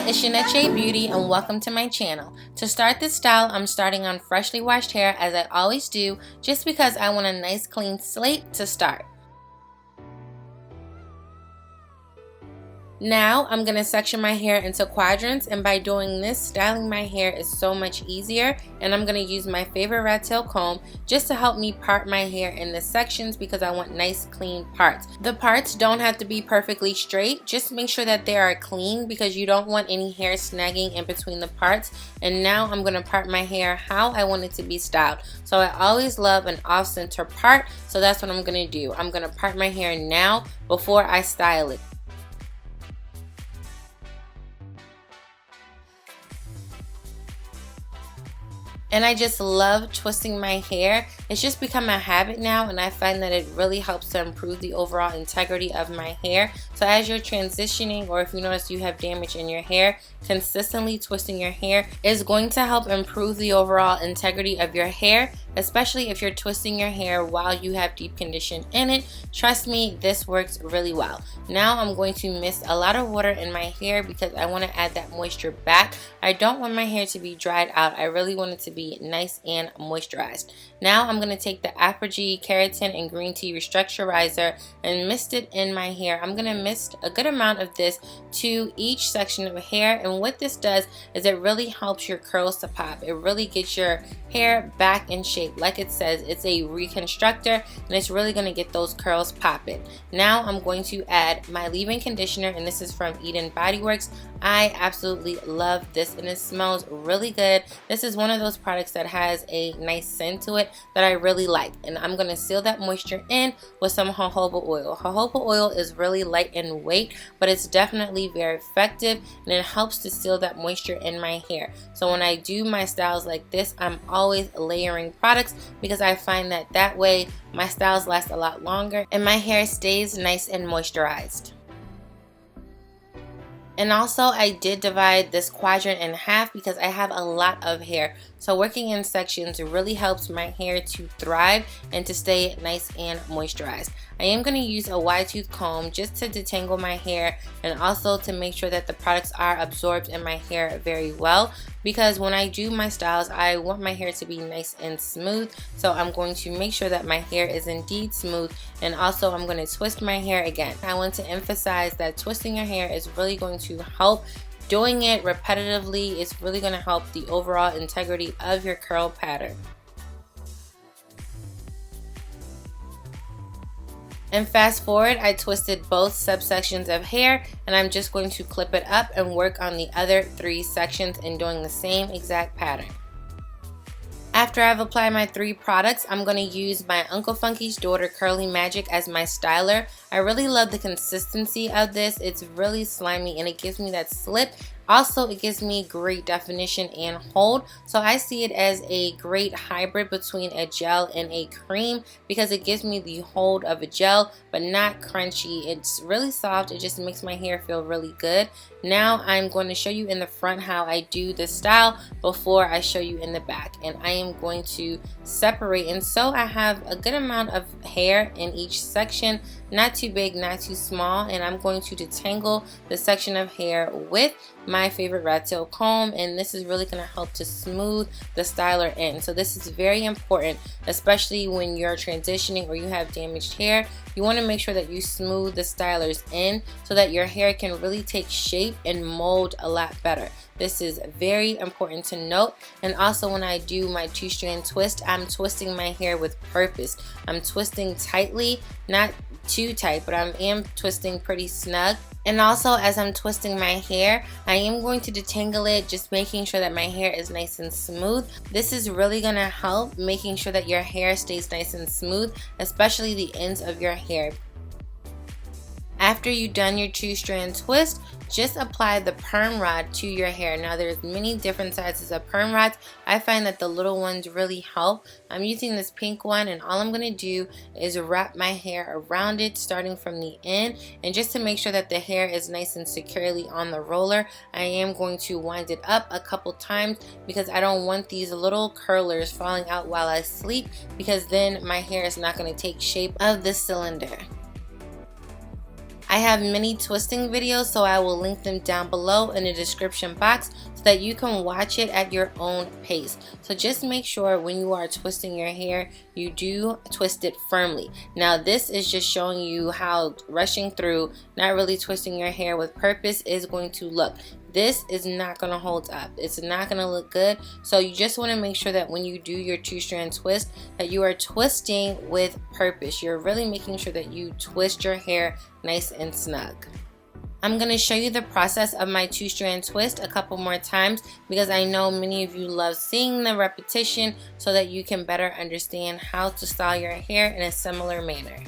it's Shea Beauty and welcome to my channel. To start this style, I'm starting on freshly washed hair as I always do, just because I want a nice clean slate to start. Now I'm going to section my hair into quadrants, and by doing this, styling my hair is so much easier, and I'm going to use my favorite Rattail Comb just to help me part my hair in the sections because I want nice clean parts. The parts don't have to be perfectly straight, just make sure that they are clean because you don't want any hair snagging in between the parts. And now I'm going to part my hair how I want it to be styled. So I always love an off-center part, so that's what I'm going to do. I'm going to part my hair now before I style it. And I just love twisting my hair. It's just become a habit now, and I find that it really helps to improve the overall integrity of my hair. So as you're transitioning, or if you notice you have damage in your hair, consistently twisting your hair is going to help improve the overall integrity of your hair, especially if you're twisting your hair while you have deep condition in it. Trust me, this works really well. Now I'm going to mist a lot of water in my hair because I want to add that moisture back. I don't want my hair to be dried out. I really want it to be nice and moisturized. Now I'm going to take the Apogee Keratin and Green Tea Restructurizer and mist it in my hair. I'm going to mist a good amount of this to each section of hair, and what this does is it really helps your curls to pop. It really gets your hair back in shape. Like it says, it's a reconstructor, and it's really going to get those curls popping. Now I'm going to add my leave-in conditioner, and this is from Eden Body Works. I absolutely love this, and it smells really good. This is one of those products that has a nice scent to it that I really like, and I'm going to seal that moisture in with some jojoba oil. Jojoba oil is really light in weight, but it's definitely very effective, and it helps to seal that moisture in my hair. So when I do my styles like this, I'm always layering products because I find that that way my styles last a lot longer and my hair stays nice and moisturized. And also, I did divide this quadrant in half because I have a lot of hair. So working in sections really helps my hair to thrive and to stay nice and moisturized. I am going to use a wide tooth comb just to detangle my hair and also to make sure that the products are absorbed in my hair very well, because when I do my styles, I want my hair to be nice and smooth. So I'm going to make sure that my hair is indeed smooth, and also I'm going to twist my hair again. I want to emphasize that twisting your hair is really going to help. Doing it repetitively is really going to help the overall integrity of your curl pattern. And fast forward, I twisted both subsections of hair, and I'm just going to clip it up and work on the other 3 sections and doing the same exact pattern. After I've applied my 3 products, I'm going to use my Uncle Funky's Daughter Curly Magic as my styler. I really love the consistency of this. It's really slimy and it gives me that slip. Also, it gives me great definition and hold, so I see it as a great hybrid between a gel and a cream because it gives me the hold of a gel but not crunchy. It's really soft. It just makes my hair feel really good. Now I'm going to show you in the front how I do this style before I show you in the back, and I am going to separate, and so I have a good amount of hair in each section, not too big, not too small, and I'm going to detangle the section of hair with my favorite Rattail Comb, and this is really going to help to smooth the styler in. So this is very important, especially when you're transitioning or you have damaged hair. You want to make sure that you smooth the stylers in so that your hair can really take shape and mold a lot better. This is very important to note. And also, when I do my 2-strand twist, I'm twisting my hair with purpose. I'm twisting tightly, not too tight, but I am twisting pretty snug. And also, as I'm twisting my hair, I am going to detangle it, just making sure that my hair is nice and smooth. This is really going to help making sure that your hair stays nice and smooth, especially the ends of your hair. After you've done your 2-strand twist, just apply the perm rod to your hair. Now there's many different sizes of perm rods. I find that the little ones really help. I'm using this pink one, and all I'm going to do is wrap my hair around it starting from the end, and just to make sure that the hair is nice and securely on the roller, I am going to wind it up a couple times because I don't want these little curlers falling out while I sleep, because then my hair is not going to take shape of the cylinder. I have many twisting videos, so I will link them down below in the description box so that you can watch it at your own pace. So just make sure when you are twisting your hair, you do twist it firmly. Now this is just showing you how rushing through, not really twisting your hair with purpose is going to look. This is not going to hold up. It's not going to look good. So you just want to make sure that when you do your 2-strand twist that you are twisting with purpose. You're really making sure that you twist your hair nice and snug. I'm going to show you the process of my 2-strand twist a couple more times because I know many of you love seeing the repetition so that you can better understand how to style your hair in a similar manner.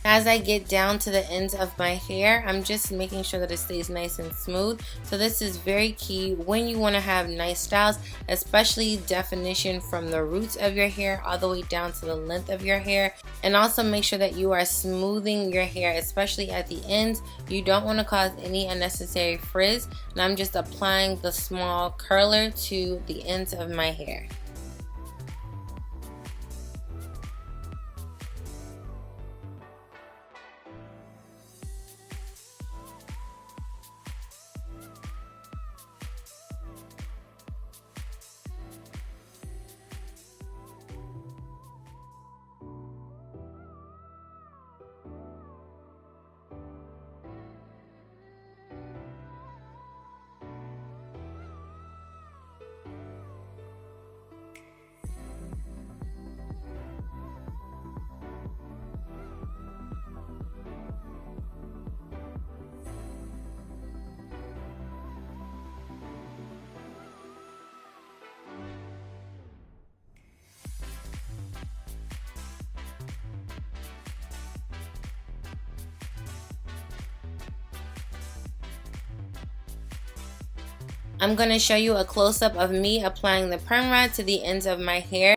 As I get down to the ends of my hair, I'm just making sure that it stays nice and smooth. So this is very key when you want to have nice styles, especially definition from the roots of your hair all the way down to the length of your hair. And also make sure that you are smoothing your hair, especially at the ends. You don't want to cause any unnecessary frizz. And I'm just applying the small curler to the ends of my hair. I'm going to show you a close-up of me applying the perm rod to the ends of my hair.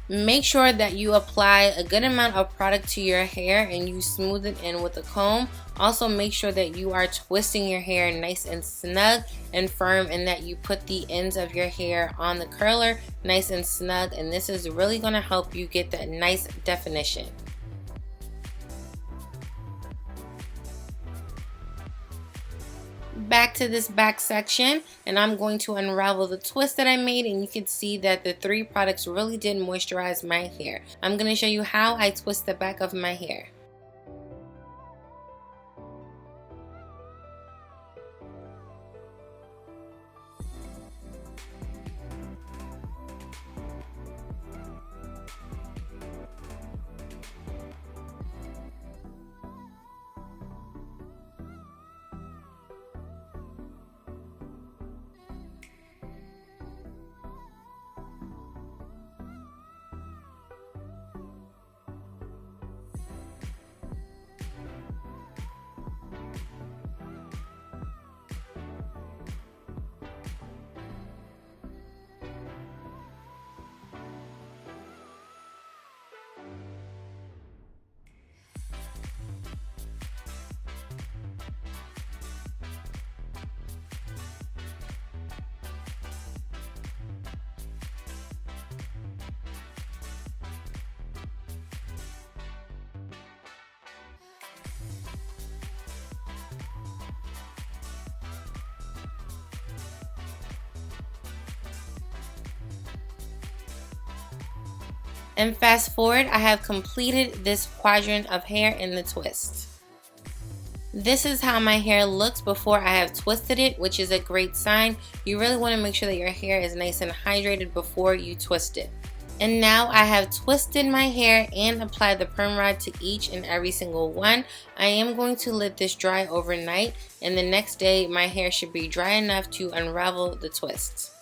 Make sure that you apply a good amount of product to your hair and you smooth it in with a comb. Also make sure that you are twisting your hair nice and snug and firm and that you put the ends of your hair on the curler nice and snug, and this is really going to help you get that nice definition. Back to this back section, and I'm going to unravel the twist that I made, and you can see that the 3 products really did moisturize my hair. I'm going to show you how I twist the back of my hair. And fast forward, I have completed this quadrant of hair in the twist. This is how my hair looks before I have twisted it, which is a great sign. You really want to make sure that your hair is nice and hydrated before you twist it. And now I have twisted my hair and applied the perm rod to each and every single one. I am going to let this dry overnight, and the next day my hair should be dry enough to unravel the twists.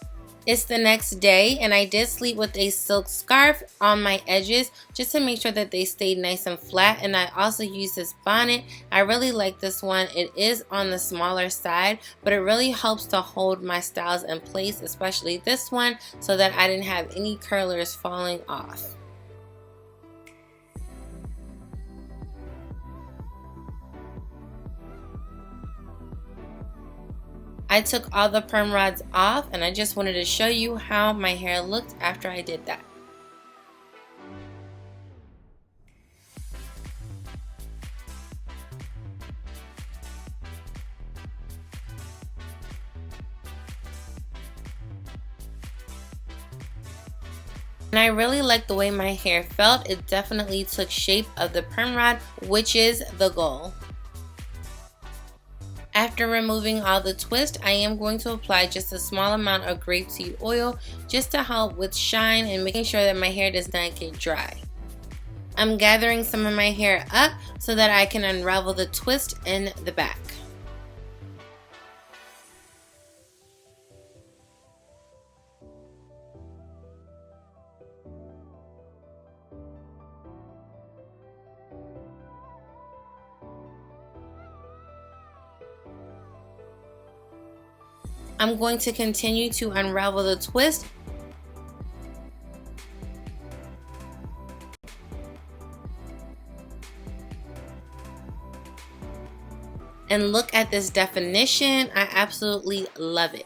It's the next day, and I did sleep with a silk scarf on my edges just to make sure that they stayed nice and flat. And I also used this bonnet. I really like this one. It is on the smaller side, but it really helps to hold my styles in place, especially this one, so that I didn't have any curlers falling off. I took all the perm rods off and I just wanted to show you how my hair looked after I did that. And I really like the way my hair felt. It definitely took shape of the perm rod, which is the goal. After removing all the twist, I am going to apply just a small amount of grapeseed oil just to help with shine and making sure that my hair does not get dry. I'm gathering some of my hair up so that I can unravel the twist in the back. I'm going to continue to unravel the twist. And look at this definition. I absolutely love it.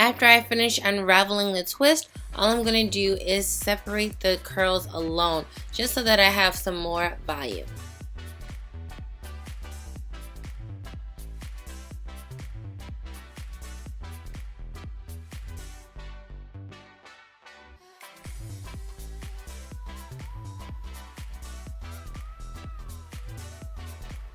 After I finish unraveling the twist, all I'm going to do is separate the curls alone, just so that I have some more volume.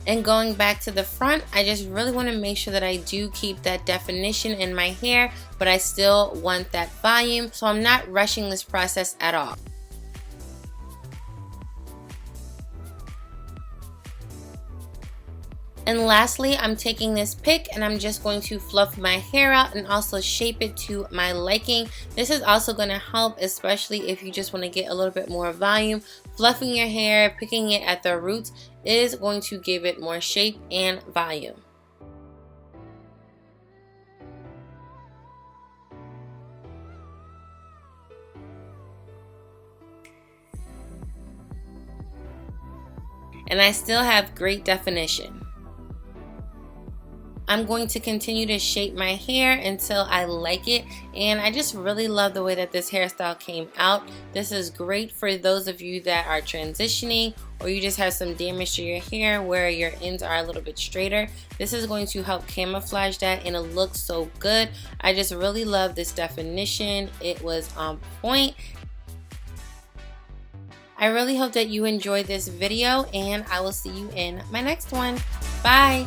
And going back to the front, I just really want to make sure that I do keep that definition in my hair, but I still want that volume, so I'm not rushing this process at all. And lastly, I'm taking this pick and I'm just going to fluff my hair out and also shape it to my liking. This is also going to help, especially if you just want to get a little bit more volume. Fluffing your hair, picking it at the roots is going to give it more shape and volume. And I still have great definition. I'm going to continue to shape my hair until I like it, and I just really love the way that this hairstyle came out. This is great for those of you that are transitioning or you just have some damage to your hair where your ends are a little bit straighter. This is going to help camouflage that and it looks so good. I just really love this definition. It was on point. I really hope that you enjoyed this video and I will see you in my next one. Bye!